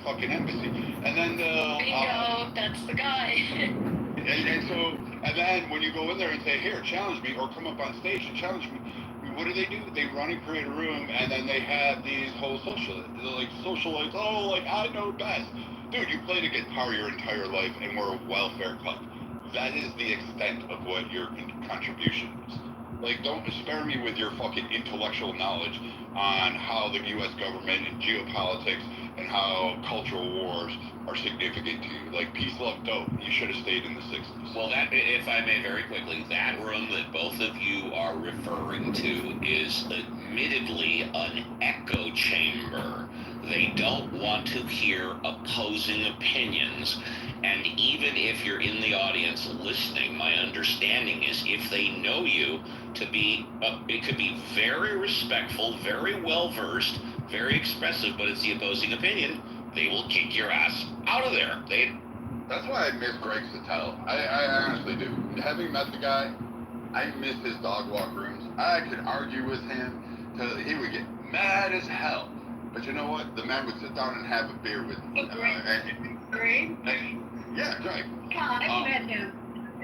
fucking embassy. And then Bingo, that's the guy. and then when you go in there and say, here, challenge me, or come up on stage and challenge me, what do? They run and create a room, and then they have these whole socialites. Oh, like I know best, dude. You played a guitar your entire life and were a welfare cuck. That is the extent of what your contribution is. Like, don't spare me with your fucking intellectual knowledge on how the U.S. government and geopolitics and how cultural wars are significant to you. Like, peace, love, dope. You should have stayed in the 60s. Well, that, if I may very quickly, that room that both of you are referring to is admittedly an echo chamber. They don't want to hear opposing opinions. And even if you're in the audience listening, my understanding is if they know you to be, it could be very respectful, very well-versed, very expressive, but it's the opposing opinion, they will kick your ass out of there. That's why I miss Greg Sotelo. I honestly do. Having met the guy, I miss his dog walk rooms. I could argue with him till he would get mad as hell. But you know what? The man would sit down and have a beer with me. Greg? Yeah, Greg. Yeah, I've met him.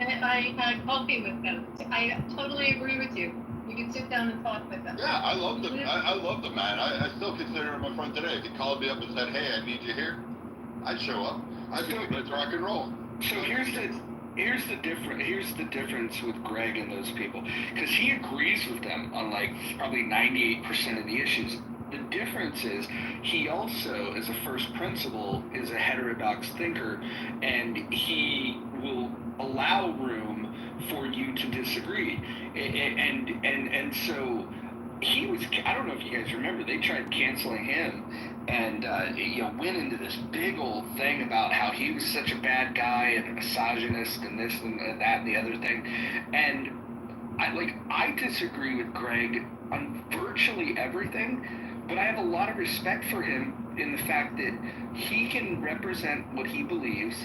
And I had coffee with him. I totally agree with you. You can sit down and talk with him. Yeah, I love the man. I still consider him a friend today. If he called me up and said, hey, I need you here, I'd show up. I'd be like, let's rock and roll. So here's the difference with Greg and those people, because he agrees with them on like probably 98% of the issues. The difference is he also, as a first principle, is a heterodox thinker, and he will allow room for you to disagree. And so he was, I don't know if you guys remember, they tried canceling him and went into this big old thing about how he was such a bad guy and a misogynist and this and that and the other thing. And I disagree with Greg on virtually everything, but I have a lot of respect for him in the fact that he can represent what he believes,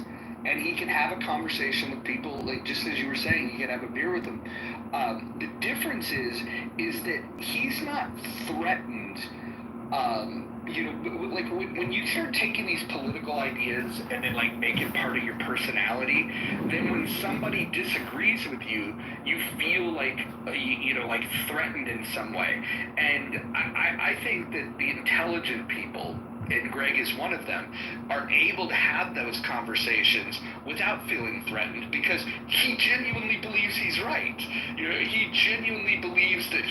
and he can have a conversation with people, like just as you were saying, you can have a beer with them. The difference is that he's not threatened. Like when you start taking these political ideas and then like make it part of your personality, then when somebody disagrees with you, you feel like like threatened in some way. And I think that the intelligent people, and Greg is one of them, are able to have those conversations without feeling threatened because he genuinely believes he's right. He genuinely believes that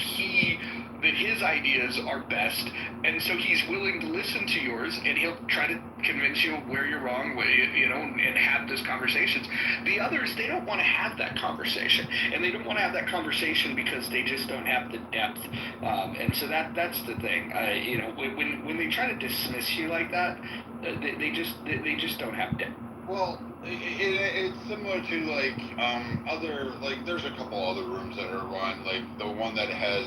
his ideas are best, and so he's willing to listen to yours, and he'll try to convince you where you're wrong, and have those conversations. The others, they don't want to have that conversation, and they don't want to have that conversation because they just don't have the depth, and so that's the thing. When they try to dismiss you like that, they just don't have depth. Well, it's similar to there's a couple other rooms that are run, like the one that has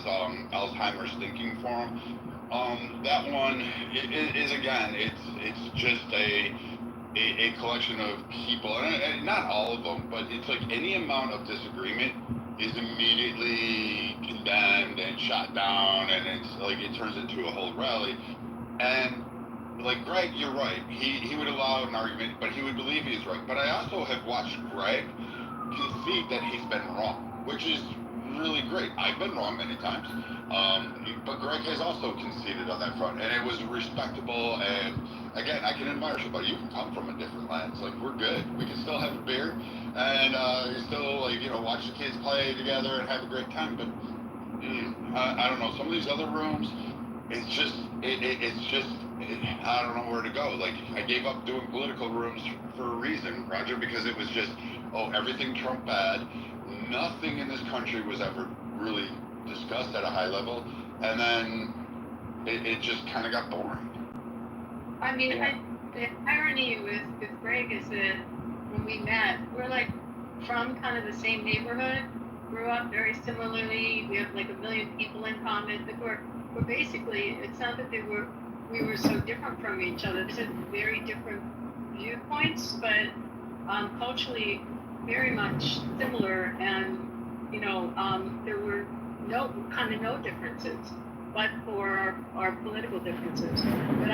Alzheimer's thinking forum. That one is again, it's just a collection of people, and not all of them, but it's like any amount of disagreement is immediately condemned and shot down, and it's like it turns into a whole rally. And like Greg, you're right. He would allow an argument, but he would believe he's right. But I also have watched Greg concede that he's been wrong, which is really great. I've been wrong many times, but Greg has also conceded on that front, and it was respectable. And again, I can admire somebody. You can come from a different lens. Like, we're good. We can still have a beer, and still watch the kids play together and have a great time. But I don't know. Some of these other rooms, it's just I don't know where to go. Like, I gave up doing political rooms for a reason, Roger, because it was just, everything Trump bad. Nothing in this country was ever really discussed at a high level, and then it just kind of got boring. I mean, the irony with Greg is that when we met, we're like from kind of the same neighborhood, grew up very similarly. We have like a million people in common. But we're basically, it's not that we were so different from each other. These are very different viewpoints, but culturally very much similar, and there were no differences, but for our political differences. But